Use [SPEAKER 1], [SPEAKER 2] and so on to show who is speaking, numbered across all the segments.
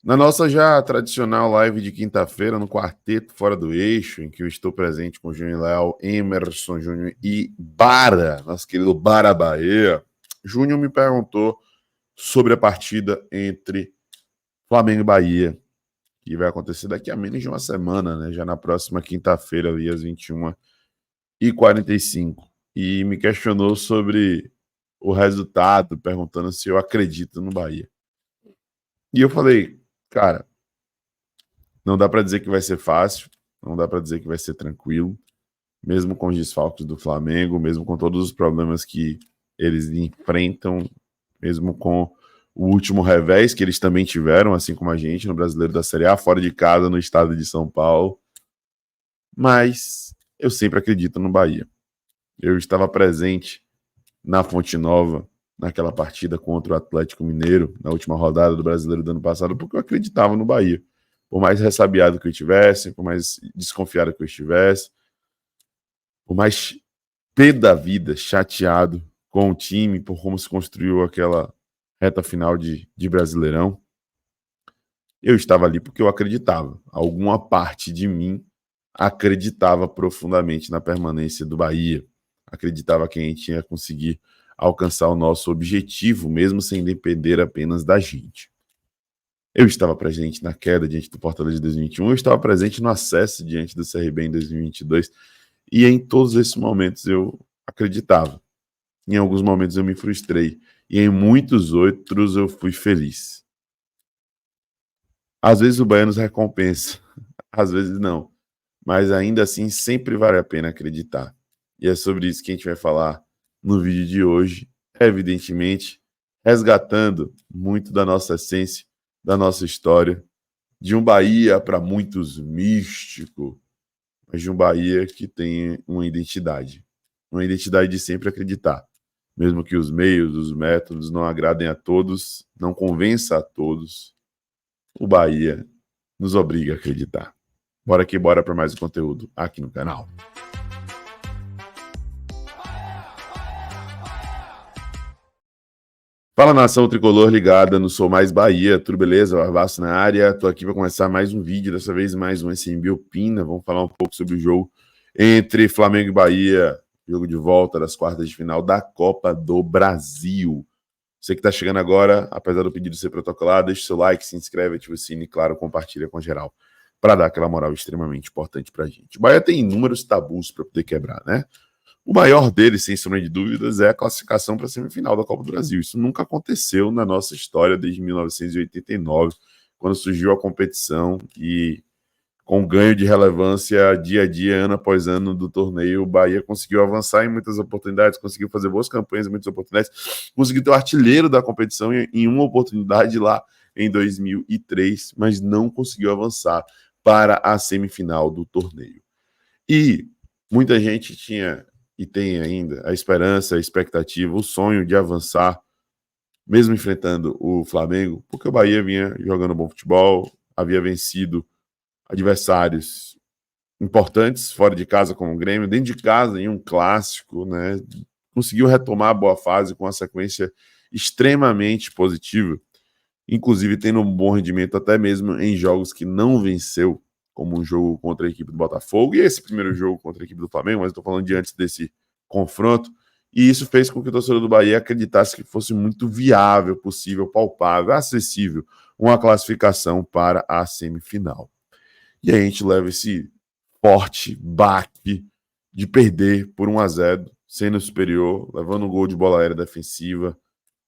[SPEAKER 1] Na nossa já tradicional live de quinta-feira, no Quarteto Fora do Eixo, em que eu estou presente com Júnior Leal, Emerson Júnior e Bara, nosso querido Bara Bahia, Júnior me perguntou sobre a partida entre Flamengo e Bahia, que vai acontecer daqui a menos de uma semana, né? Já na próxima quinta-feira, ali às 21h45. E me questionou sobre o resultado, perguntando se eu acredito no Bahia. E eu falei, cara, não dá para dizer que vai ser fácil, não dá para dizer que vai ser tranquilo, mesmo com os desfalques do Flamengo, mesmo com todos os problemas que eles enfrentam, mesmo com o último revés que eles também tiveram, assim como a gente, no Brasileiro da Série A, fora de casa, no estado de São Paulo. Mas eu sempre acredito no Bahia. Eu estava presente na Fonte Nova, naquela partida contra o Atlético Mineiro, na última rodada do Brasileiro do ano passado, porque eu acreditava no Bahia. Por mais ressabiado que eu estivesse, por mais desconfiado que eu estivesse, por mais pé da vida, chateado com o time, por como se construiu aquela reta final de Brasileirão, eu estava ali porque eu acreditava. Alguma parte de mim acreditava profundamente na permanência do Bahia. Acreditava que a gente ia conseguir alcançar o nosso objetivo, mesmo sem depender apenas da gente. Eu estava presente na queda diante do Fortaleza de 2021, eu estava presente no acesso diante do CRB em 2022, e em todos esses momentos eu acreditava. Em alguns momentos eu me frustrei, e em muitos outros eu fui feliz. Às vezes o Bahia nos recompensa, às vezes não, mas ainda assim sempre vale a pena acreditar. E é sobre isso que a gente vai falar no vídeo de hoje, evidentemente, resgatando muito da nossa essência, da nossa história, de um Bahia para muitos místico, mas de um Bahia que tem uma identidade de sempre acreditar. Mesmo que os meios, os métodos não agradem a todos, não convença a todos, o Bahia nos obriga a acreditar. Bora que bora para mais um conteúdo aqui no canal. Fala, nação tricolor ligada no Sou Mais Bahia, tudo beleza? Barbaço na área, tô aqui para começar mais um vídeo, dessa vez mais um SMB Opina. Vamos falar um pouco sobre o jogo entre Flamengo e Bahia, jogo de volta das quartas de final da Copa do Brasil. Você que está chegando agora, apesar do pedido ser protocolado, deixe seu like, se inscreve, ativa o sino e, claro, compartilha com geral, para dar aquela moral extremamente importante para a gente. O Bahia tem inúmeros tabus para poder quebrar, né? O maior deles, sem sombra de dúvidas, é a classificação para a semifinal da Copa do Brasil. Isso nunca aconteceu na nossa história desde 1989, quando surgiu a competição e, com ganho de relevância dia a dia, ano após ano do torneio, o Bahia conseguiu avançar em muitas oportunidades, conseguiu fazer boas campanhas em muitas oportunidades, conseguiu ter o artilheiro da competição em uma oportunidade lá em 2003, mas não conseguiu avançar para a semifinal do torneio. E muita gente tinha e tem ainda a esperança, a expectativa, o sonho de avançar, mesmo enfrentando o Flamengo, porque o Bahia vinha jogando bom futebol, havia vencido adversários importantes fora de casa como o Grêmio, dentro de casa em um clássico, né? Conseguiu retomar a boa fase com uma sequência extremamente positiva, inclusive tendo um bom rendimento até mesmo em jogos que não venceu, como um jogo contra a equipe do Botafogo e esse primeiro jogo contra a equipe do Flamengo, mas estou falando de antes desse confronto, e isso fez com que o torcedor do Bahia acreditasse que fosse muito viável, possível, palpável, acessível uma classificação para a semifinal. E a gente leva esse forte baque de perder por 1-0, sendo superior, levando um gol de bola aérea defensiva,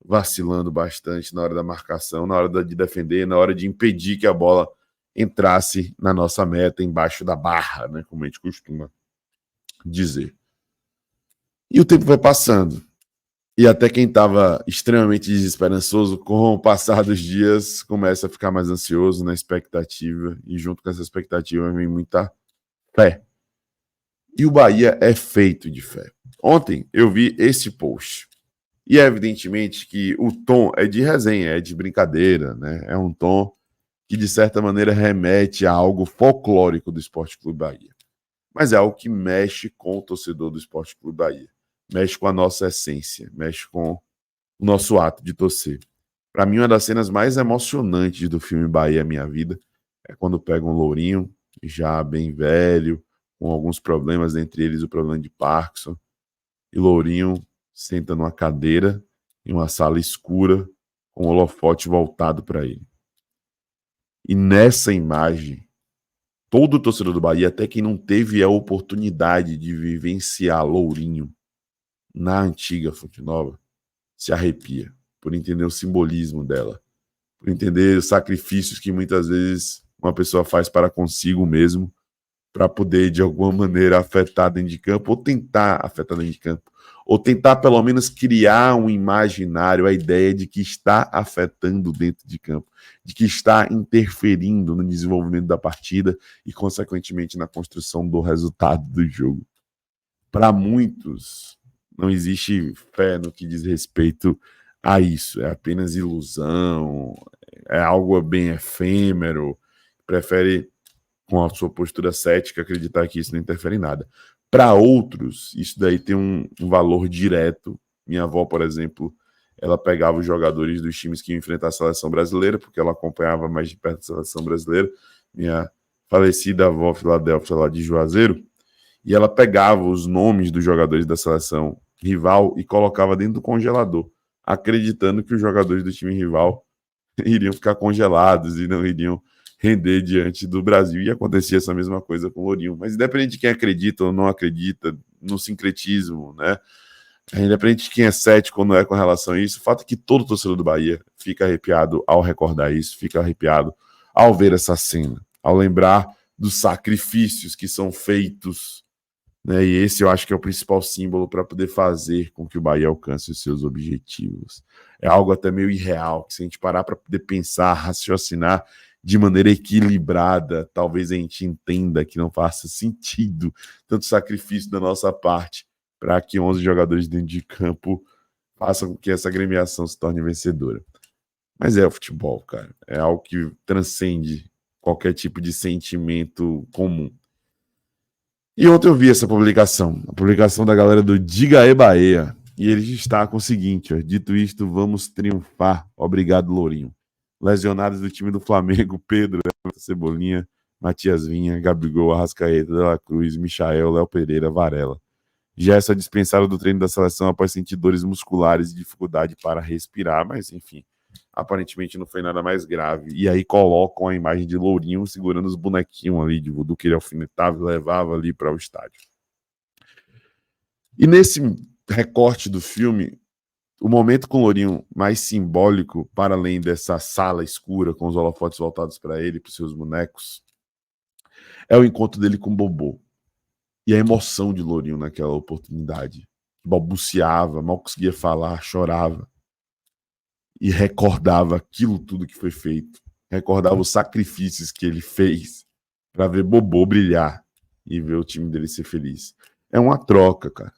[SPEAKER 1] vacilando bastante na hora da marcação, na hora de defender, na hora de impedir que a bola entrasse na nossa meta, embaixo da barra, né, como a gente costuma dizer. E o tempo vai passando. E até quem estava extremamente desesperançoso, com o passar dos dias, começa a ficar mais ansioso na expectativa. E junto com essa expectativa vem muita fé. E o Bahia é feito de fé. Ontem eu vi esse post. E é evidentemente que o tom é de resenha, é de brincadeira, né? É um tom que, de certa maneira, remete a algo folclórico do Esporte Clube Bahia. Mas é algo que mexe com o torcedor do Esporte Clube Bahia. Mexe com a nossa essência, mexe com o nosso ato de torcer. Para mim, uma das cenas mais emocionantes do filme Bahia Minha Vida é quando pega um lourinho, já bem velho, com alguns problemas, entre eles o problema de Parkinson, e lourinho senta numa cadeira em uma sala escura com o holofote voltado para ele. E nessa imagem, todo torcedor do Bahia, até quem não teve a oportunidade de vivenciar lourinho na antiga Fonte Nova, se arrepia por entender o simbolismo dela, por entender os sacrifícios que muitas vezes uma pessoa faz para consigo mesmo, para poder, de alguma maneira, afetar dentro de campo, ou tentar afetar dentro de campo, ou tentar, pelo menos, criar um imaginário, a ideia de que está afetando dentro de campo, de que está interferindo no desenvolvimento da partida e, consequentemente, na construção do resultado do jogo. Para muitos, não existe fé no que diz respeito a isso, é apenas ilusão, é algo bem efêmero, prefere, com a sua postura cética, acreditar que isso não interfere em nada. Para outros, isso daí tem um valor direto. Minha avó, por exemplo, ela pegava os jogadores dos times que iam enfrentar a seleção brasileira, porque ela acompanhava mais de perto a seleção brasileira, minha falecida avó Filadélfia, lá de Juazeiro, e ela pegava os nomes dos jogadores da seleção rival e colocava dentro do congelador, acreditando que os jogadores do time rival iriam ficar congelados e não iriam render diante do Brasil. E acontecia essa mesma coisa com o Lourinho. Mas independente de quem acredita ou não acredita no sincretismo, né? Independente de quem é cético ou não é com relação a isso, o fato é que todo torcedor do Bahia fica arrepiado ao recordar isso, fica arrepiado ao ver essa cena, ao lembrar dos sacrifícios que são feitos, né? E esse eu acho que é o principal símbolo para poder fazer com que o Bahia alcance os seus objetivos. É algo até meio irreal, que se a gente parar para poder pensar, raciocinar de maneira equilibrada, talvez a gente entenda que não faça sentido tanto sacrifício da nossa parte para que 11 jogadores dentro de campo façam com que essa agremiação se torne vencedora. Mas é o futebol, cara. É algo que transcende qualquer tipo de sentimento comum. E ontem eu vi essa publicação, a publicação da galera do Diga Aê Bahia, e eles destacam o seguinte, ó: dito isto, vamos triunfar. Obrigado, Lourinho. Lesionados do time do Flamengo: Pedro, Cebolinha, Matias Vinha, Gabigol, Arrascaeta, De La Cruz, Michael, Léo Pereira, Varela. Gerson é dispensado do treino da seleção após sentir dores musculares e dificuldade para respirar, mas enfim, aparentemente não foi nada mais grave. E aí colocam a imagem de Lourinho segurando os bonequinhos ali de voodoo que ele alfinetava e levava ali para o estádio. E nesse recorte do filme, o momento com o Lourinho mais simbólico, para além dessa sala escura com os holofotes voltados para ele e para os seus bonecos, é o encontro dele com o Bobô. E a emoção de Lourinho naquela oportunidade. Balbuciava, mal conseguia falar, chorava. E recordava aquilo tudo que foi feito. Recordava os sacrifícios que ele fez para ver Bobô brilhar e ver o time dele ser feliz. É uma troca, cara.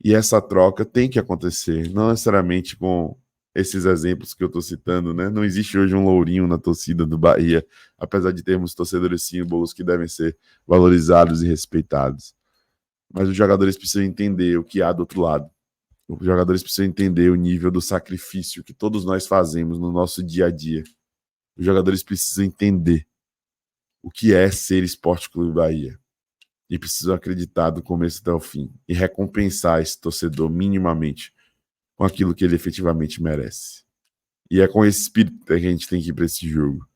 [SPEAKER 1] E essa troca tem que acontecer, não necessariamente com esses exemplos que eu estou citando, né? Não existe hoje um Lourinho na torcida do Bahia, apesar de termos torcedores símbolos que devem ser valorizados e respeitados. Mas os jogadores precisam entender o que há do outro lado. Os jogadores precisam entender o nível do sacrifício que todos nós fazemos no nosso dia a dia. Os jogadores precisam entender o que é ser Esporte Clube Bahia. E precisam acreditar do começo até o fim. E recompensar esse torcedor minimamente com aquilo que ele efetivamente merece. E é com esse espírito que a gente tem que ir para esse jogo.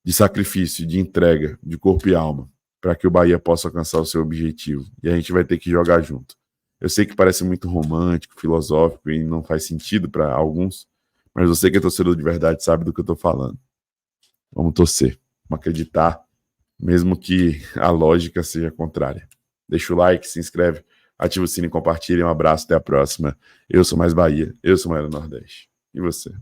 [SPEAKER 1] De sacrifício, de entrega, de corpo e alma. Para que o Bahia possa alcançar o seu objetivo. E a gente vai ter que jogar junto. Eu sei que parece muito romântico, filosófico e não faz sentido para alguns, mas eu sei que é torcedor de verdade, sabe do que eu estou falando. Vamos torcer, vamos acreditar, mesmo que a lógica seja contrária. Deixa o like, se inscreve, ativa o sino e compartilha. Um abraço, até a próxima. Eu sou mais Bahia, eu sou mais do Nordeste. E você?